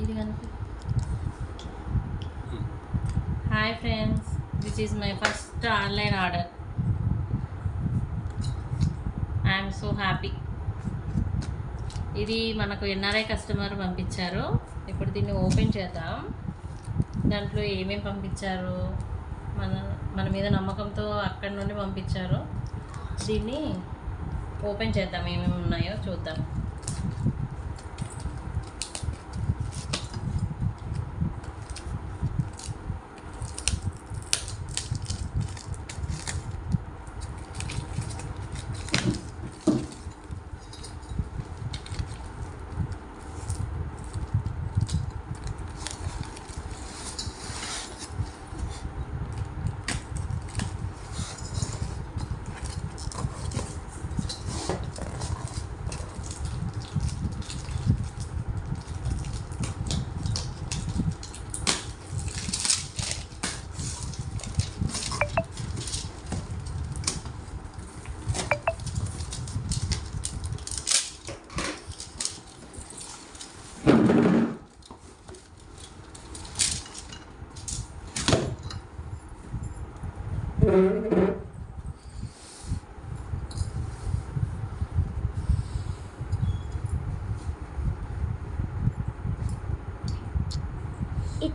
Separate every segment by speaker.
Speaker 1: ఇది కనుక. Hi friends, this is my first online order. I'm so happy. ఇది మనకు ఎన్ఆర్ఐ కస్టమర్ పంపించారు. ఇప్పుడు దీన్ని ఓపెన్ చేద్దాం. దాంట్లో ఏమేమి పంపించారు, మన మన మీద నమ్మకంతో అక్కడి నుండి పంపించారు. దీన్ని ఓపెన్ చేద్దాం, ఏమేమి ఉన్నాయో చూద్దాం.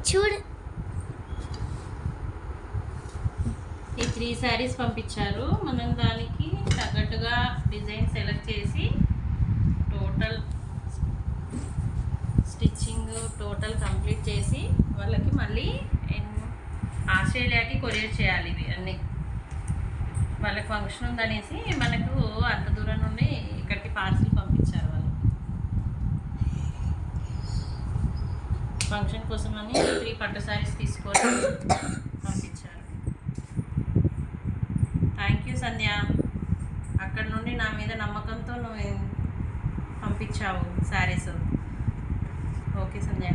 Speaker 2: చూడు,
Speaker 1: ఈ 3 శారీస్ పంపించారు. మనం దానికి తగ్గట్టుగా డిజైన్ సెలెక్ట్ చేసి టోటల్ స్టిచ్చింగ్ టోటల్ కంప్లీట్ చేసి వాళ్ళకి మళ్ళీ ఆస్ట్రేలియాకి కొరియర్ చేయాలి. ఇవి అన్నీ వాళ్ళకి ఫంక్షన్ ఉందనేసి మనకు అంత దూరం నుండి ఇక్కడికి పార్సిల్ పంపించారు. వాళ్ళు ఫంక్షన్ కోసమని 3 పట్టు శారీస్ తీసుకొని పంపించారు. థ్యాంక్ యూ సంధ్య, అక్కడ నుండి నా మీద నమ్మకంతో నువ్వు పంపించావు శారీస్. ఓకే సంధ్య.